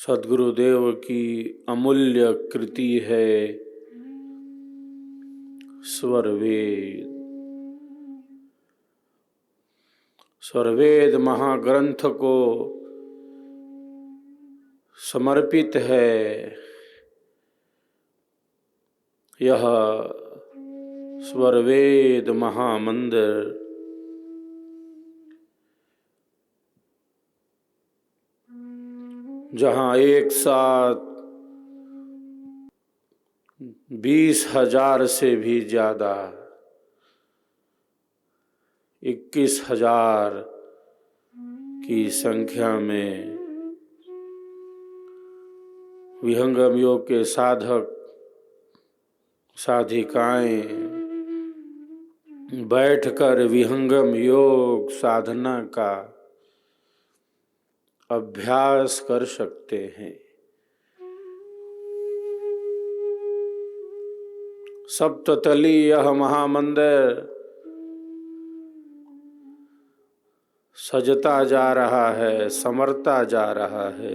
सद्गुरुदेव की अमूल्य कृति है स्वरवेद। स्वरवेद महाग्रंथ को समर्पित है यह स्वरवेद महामंदिर। जहाँ एक साथ 20,000 से भी ज्यादा 21,000 की संख्या में विहंगम योग के साधक साधिकाएं बैठकर विहंगम योग साधना का अभ्यास कर सकते हैं। सप्ततली यह महामंदिर सजता जा रहा है, समरता जा रहा है।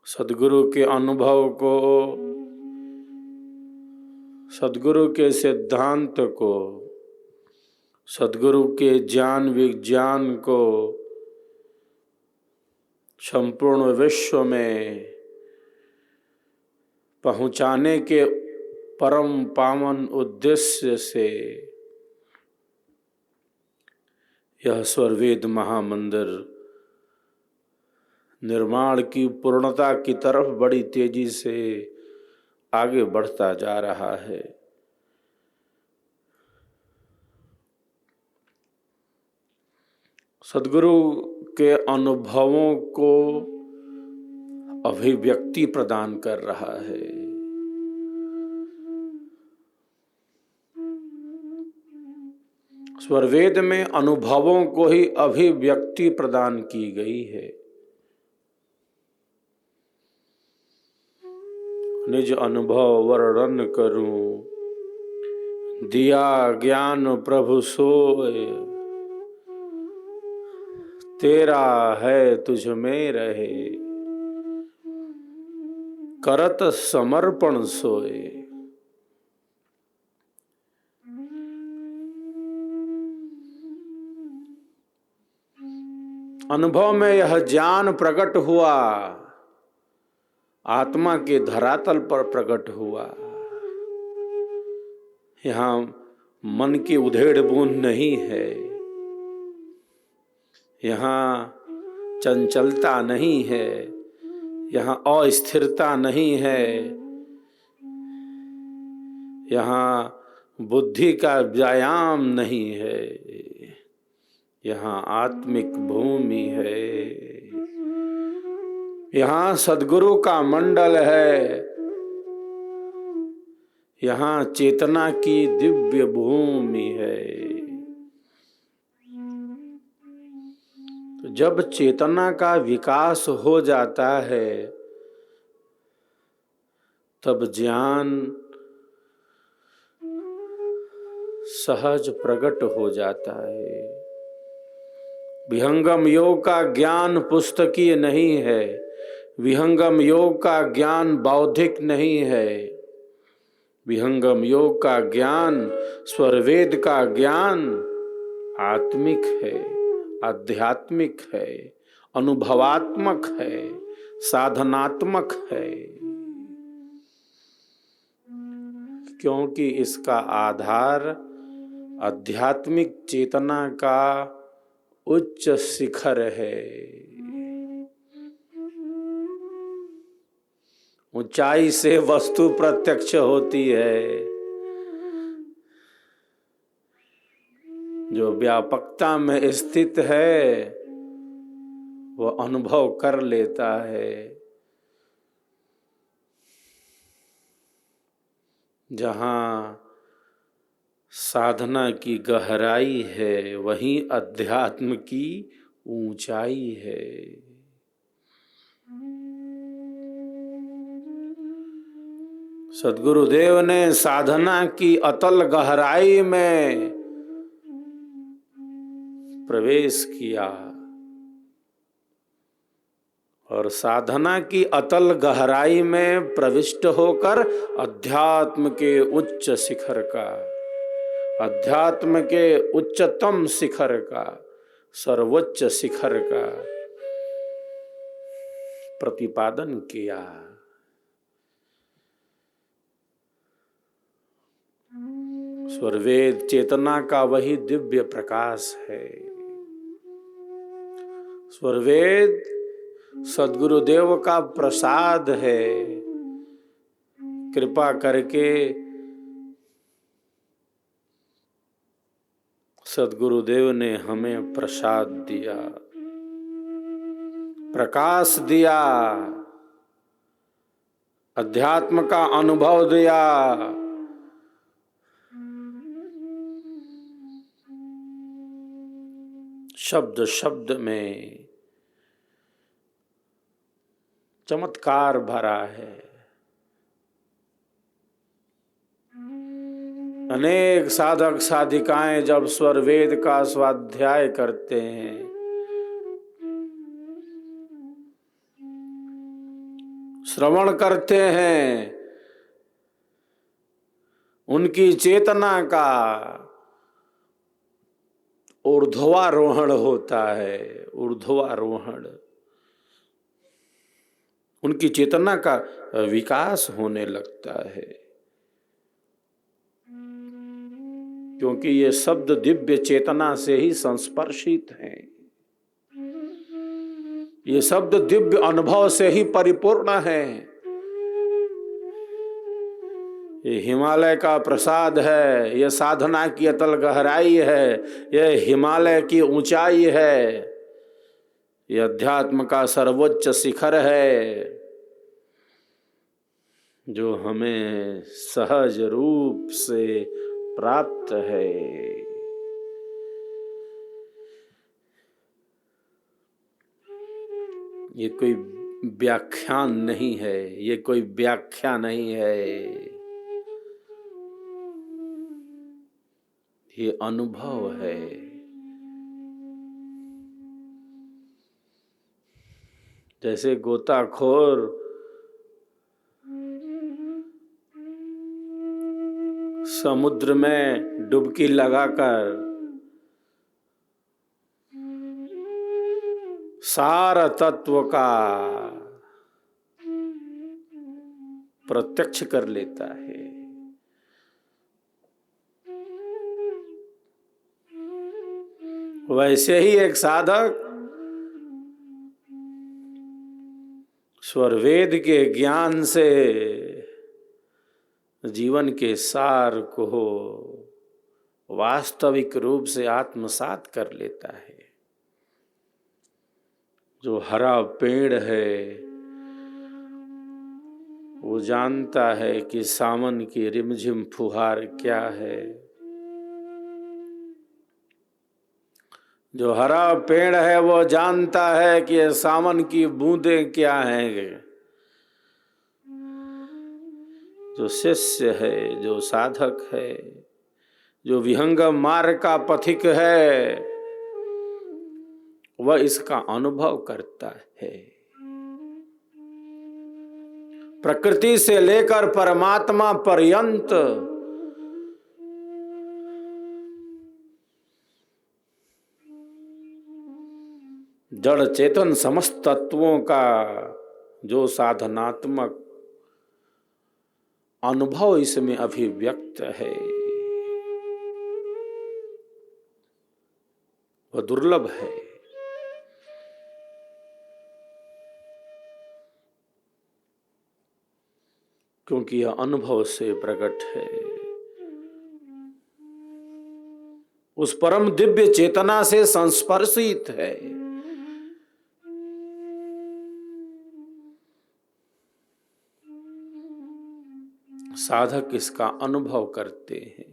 सद्गुरु के अनुभव को, सद्गुरु के सिद्धांत को, सद्गुरु के ज्ञान विज्ञान को संपूर्ण विश्व में पहुंचाने के परम पावन उद्देश्य से यह स्वरवेद महामंदिर निर्माण की पूर्णता की तरफ बड़ी तेजी से आगे बढ़ता जा रहा है। सद्गुरु के अनुभवों को अभिव्यक्ति प्रदान कर रहा है। स्वरवेद में अनुभवों को ही अभिव्यक्ति प्रदान की गई है। निज अनुभव वर्णन करूं, दिया ज्ञान प्रभु सोए, तेरा है तुझ में रहे, करत समर्पण सोए। अनुभव में यह ज्ञान प्रकट हुआ, आत्मा के धरातल पर प्रकट हुआ। यहाँ मन की उधेड़ बूंद नहीं है, यहाँ चंचलता नहीं है, यहाँ अस्थिरता नहीं है, यहाँ बुद्धि का व्यायाम नहीं है, यहाँ आत्मिक भूमि है। यहाँ सद्गुरु का मंडल है, यहाँ चेतना की दिव्य भूमि है। तो जब चेतना का विकास हो जाता है तब ज्ञान सहज प्रकट हो जाता है। विहंगम योग का ज्ञान पुस्तकीय नहीं है, विहंगम योग का ज्ञान बौद्धिक नहीं है, विहंगम योग का ज्ञान, स्वरवेद का ज्ञान आत्मिक है, आध्यात्मिक है, अनुभवात्मक है, साधनात्मक है। क्योंकि इसका आधार आध्यात्मिक चेतना का उच्च शिखर है। ऊंचाई से वस्तु प्रत्यक्ष होती है, जो व्यापकता में स्थित है वह अनुभव कर लेता है। जहाँ साधना की गहराई है वहीं अध्यात्म की ऊंचाई है। सद्गुरुदेव ने साधना की अतल गहराई में प्रवेश किया और साधना की अतल गहराई में प्रविष्ट होकर अध्यात्म के उच्च शिखर का, अध्यात्म के उच्चतम शिखर का, सर्वोच्च शिखर का प्रतिपादन किया। स्वरवेद चेतना का वही दिव्य प्रकाश है। स्वरवेद सद्गुरुदेव का प्रसाद है। कृपा करके सद्गुरुदेव ने हमें प्रसाद दिया, प्रकाश दिया, अध्यात्म का अनुभव दिया। शब्द शब्द में चमत्कार भरा है। अनेक साधक साधिकाएं जब स्वरवेद का स्वाध्याय करते हैं, श्रवण करते हैं, उनकी चेतना का ऊर्ध्वारोहण होता है। ऊर्ध्वारोहण, उनकी चेतना का विकास होने लगता है, क्योंकि ये शब्द दिव्य चेतना से ही संस्पर्शित हैं। ये शब्द दिव्य अनुभव से ही परिपूर्ण है। ये हिमालय का प्रसाद है, ये साधना की अतल गहराई है, ये हिमालय की ऊंचाई है, ये अध्यात्म का सर्वोच्च शिखर है, जो हमें सहज रूप से प्राप्त है। ये कोई व्याख्यान नहीं है, ये कोई व्याख्या नहीं है, ये अनुभव है। जैसे गोताखोर समुद्र में डुबकी लगाकर सार तत्व का प्रत्यक्ष कर लेता है, वैसे ही एक साधक स्वरवेद के ज्ञान से जीवन के सार को वास्तविक रूप से आत्मसात कर लेता है। जो हरा पेड़ है वो जानता है कि सावन की रिमझिम फुहार क्या है। जो हरा पेड़ है वो जानता है कि सावन की बूंदें क्या हैं। जो शिष्य है, जो साधक है, जो विहंगम मार्ग का पथिक है, वह इसका अनुभव करता है। प्रकृति से लेकर परमात्मा पर्यंत जड़ चेतन समस्त तत्वों का जो साधनात्मक अनुभव इसमें अभिव्यक्त है, वह दुर्लभ है। क्योंकि यह अनुभव से प्रकट है। उस परम दिव्य चेतना से संस्पर्शित है। साधक इसका अनुभव करते हैं।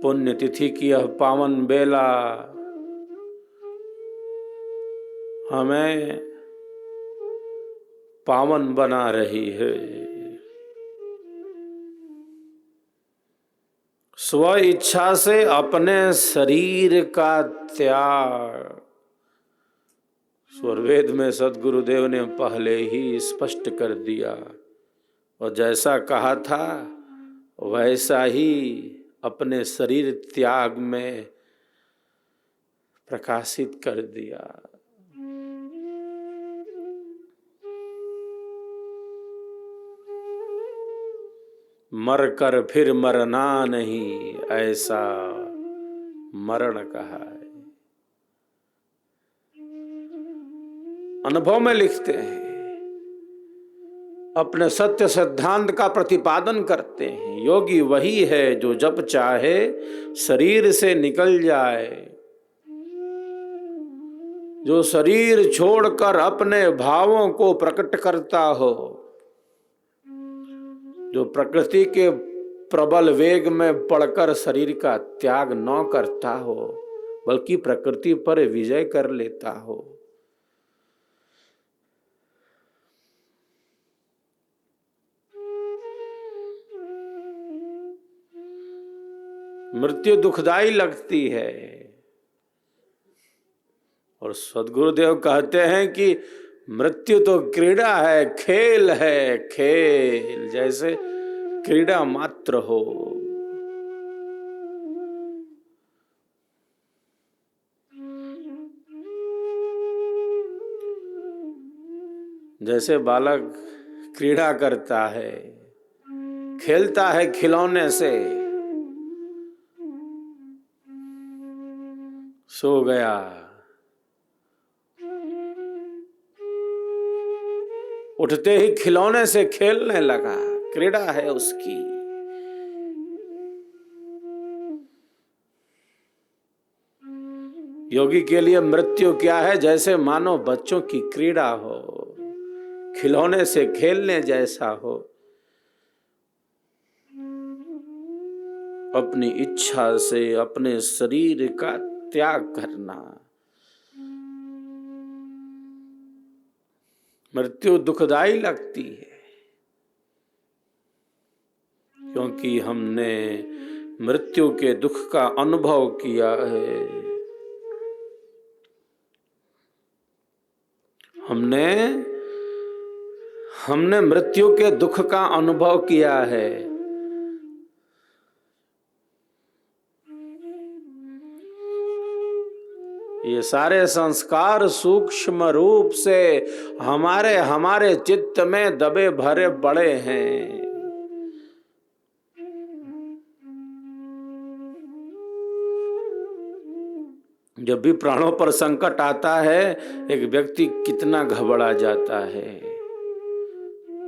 पुण्यतिथि की यह पावन बेला हमें पावन बना रही है। स्व इच्छा से अपने शरीर का त्याग। स्वरवेद में सद्गुरुदेव ने पहले ही स्पष्ट कर दिया और जैसा कहा था वैसा ही अपने शरीर त्याग में प्रकाशित कर दिया। मर कर फिर मरना नहीं, ऐसा मरण कहा है। अनुभव में लिखते हैं, अपने सत्य सिद्धांत का प्रतिपादन करते हैं। योगी वही है जो जब चाहे शरीर से निकल जाए, जो शरीर छोड़कर अपने भावों को प्रकट करता हो, जो प्रकृति के प्रबल वेग में पड़कर शरीर का त्याग न करता हो बल्कि प्रकृति पर विजय कर लेता हो। मृत्यु दुखदाई लगती है और सद्गुरुदेव कहते हैं कि मृत्यु तो क्रीड़ा है, खेल है, खेल जैसे क्रीड़ा मात्र हो। जैसे बालक क्रीड़ा करता है, खेलता है खिलौने से, सो गया, उठते ही खिलौने से खेलने लगा, क्रीड़ा है उसकी। योगी के लिए मृत्यु क्या है? जैसे मानो बच्चों की क्रीड़ा हो, खिलौने से खेलने जैसा हो। अपनी इच्छा से अपने शरीर का त्याग करना। मृत्यु दुखदाई लगती है क्योंकि हमने मृत्यु के दुख का अनुभव किया है। हमने मृत्यु के दुख का अनुभव किया है। ये सारे संस्कार सूक्ष्म रूप से हमारे चित्त में दबे भरे पड़े हैं। जब भी प्राणों पर संकट आता है, एक व्यक्ति कितना घबरा जाता है।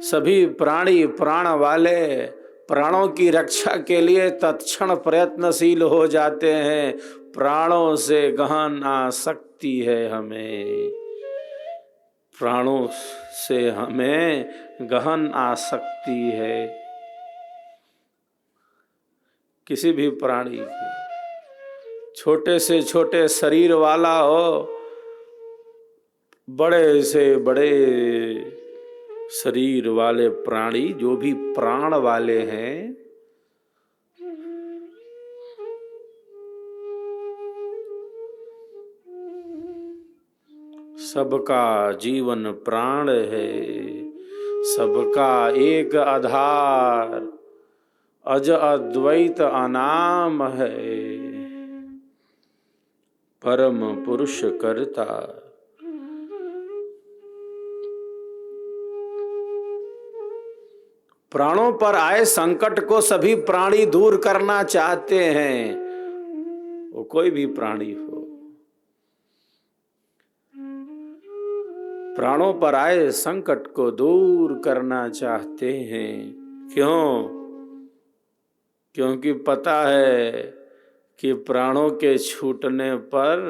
सभी प्राणी प्राण वाले प्राणों की रक्षा के लिए तत्क्षण प्रयत्नशील हो जाते हैं। प्राणों से गहन आसक्ति है हमें, प्राणों से हमें गहन आसक्ति है। किसी भी प्राणी की, छोटे से छोटे शरीर वाला हो, बड़े से बड़े शरीर वाले प्राणी, जो भी प्राण वाले हैं, सबका जीवन प्राण है, सबका एक आधार अज अद्वैत अनाम है। परम पुरुष करता। प्राणों पर आए संकट को सभी प्राणी दूर करना चाहते हैं, वो कोई भी प्राणी हो। प्राणों पर आए संकट को दूर करना चाहते हैं। क्यों? क्योंकि पता है कि प्राणों के छूटने पर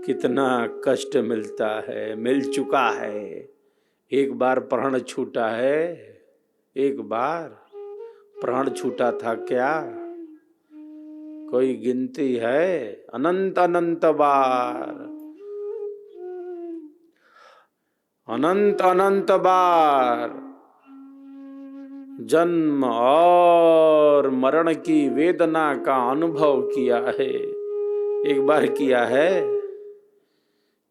कितना कष्ट मिलता है, मिल चुका है। एक बार प्राण छूटा है, एक बार प्राण छूटा था क्या? कोई गिनती है? अनंत अनंत बार, अनंत अनंत बार जन्म और मरण की वेदना का अनुभव किया है, एक बार किया है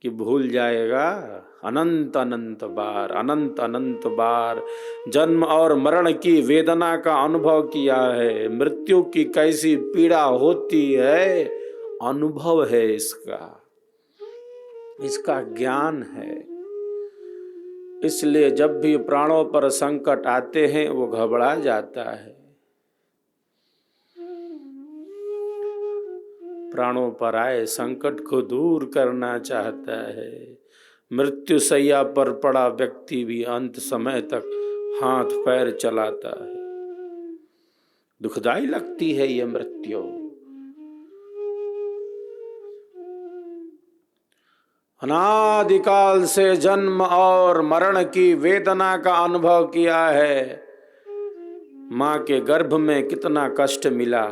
कि भूल जाएगा। अनंत अनंत बार, अनंत अनंत बार जन्म और मरण की वेदना का अनुभव किया है। मृत्यु की कैसी पीड़ा होती है, अनुभव है इसका ज्ञान है। इसलिए जब भी प्राणों पर संकट आते हैं वो घबरा जाता है। प्राणों पर आए संकट को दूर करना चाहता है। मृत्यु शैया पर पड़ा व्यक्ति भी अंत समय तक हाथ पैर चलाता है। दुखदाई लगती है ये मृत्यु। अनादिकाल से जन्म और मरण की वेदना का अनुभव किया है। मां के गर्भ में कितना कष्ट मिला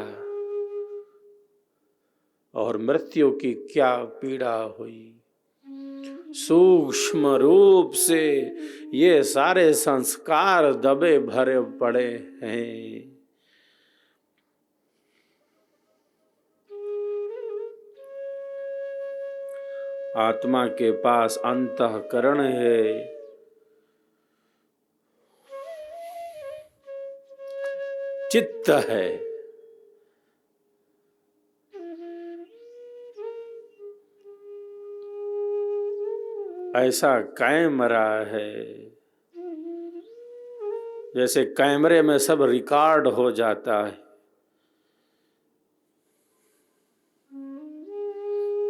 और मृत्यु की क्या पीड़ा हुई। सूक्ष्म रूप से ये सारे संस्कार दबे भरे पड़े हैं। आत्मा के पास अंतःकरण है, चित्त है। ऐसा कैमरा है जैसे कैमरे में सब रिकॉर्ड हो जाता है।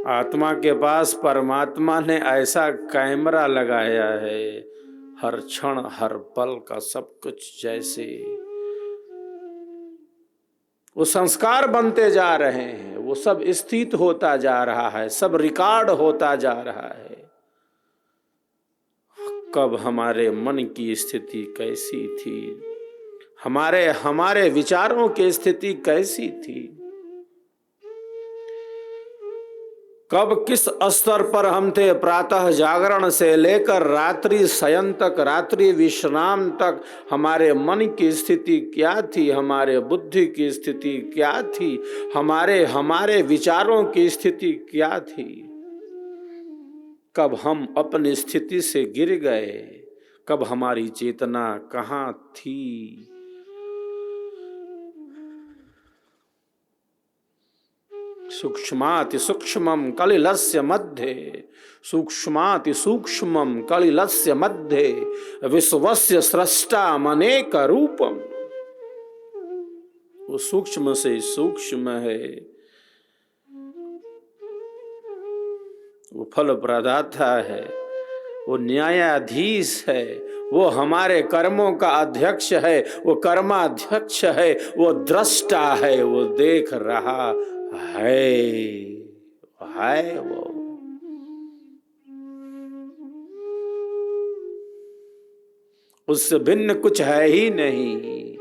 आत्मा के पास परमात्मा ने ऐसा कैमरा लगाया है, हर क्षण हर पल का सब कुछ जैसे वो संस्कार बनते जा रहे हैं, वो सब स्थित होता जा रहा है, सब रिकॉर्ड होता जा रहा है। कब हमारे मन की स्थिति कैसी थी, हमारे विचारों की स्थिति कैसी थी, कब किस स्तर पर हम थे। प्रातः जागरण से लेकर रात्रि शयन तक, रात्रि विश्राम तक हमारे मन की स्थिति क्या थी, हमारे बुद्धि की स्थिति क्या थी, हमारे विचारों की स्थिति क्या थी। कब हम अपनी स्थिति से गिर गए, कब हमारी चेतना कहाँ थी। सूक्ष्माति सूक्ष्मं कलिलस्य मध्ये, सूक्ष्माति सूक्ष्मं कलिलस्य मध्ये, विश्वस्य स्रष्टा अनेक रूपम। वो सूक्ष्म से सूक्ष्म है, वो फल प्रदाता है, वो न्यायाधीश है, वो हमारे कर्मों का अध्यक्ष है, वो कर्माध्यक्ष है, वो दृष्टा है, वो देख रहा है वो। उससे भिन्न कुछ है ही नहीं,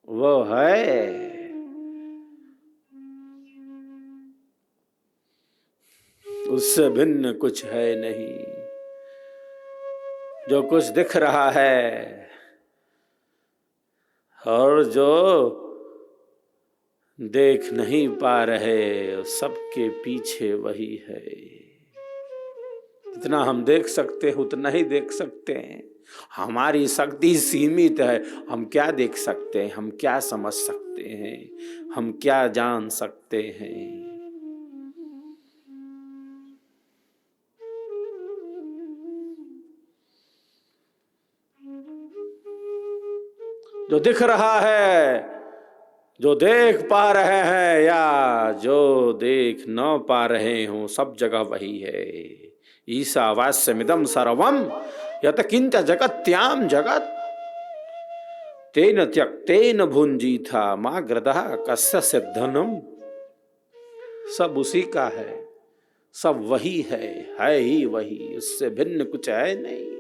वो है। उससे भिन्न कुछ है नहीं। जो कुछ दिख रहा है और जो देख नहीं पा रहे, सबके पीछे वही है। जितना हम देख सकते हैं उतना ही देख सकते हैं। हमारी शक्ति सीमित है। हम क्या देख सकते हैं, हम क्या समझ सकते हैं, हम क्या जान सकते हैं। जो दिख रहा है, जो देख पा रहे हैं या जो देख न पा रहे हो, सब जगह वही है। ईशावास्यमिदं सर्वं यत् किंच जगत्याम जगत, तेन त्यक्तेन भुंजीथा मा ग्रदः कस्य सिद्धनम। सब उसी का है, सब वही है ही वही, उससे भिन्न कुछ है नहीं।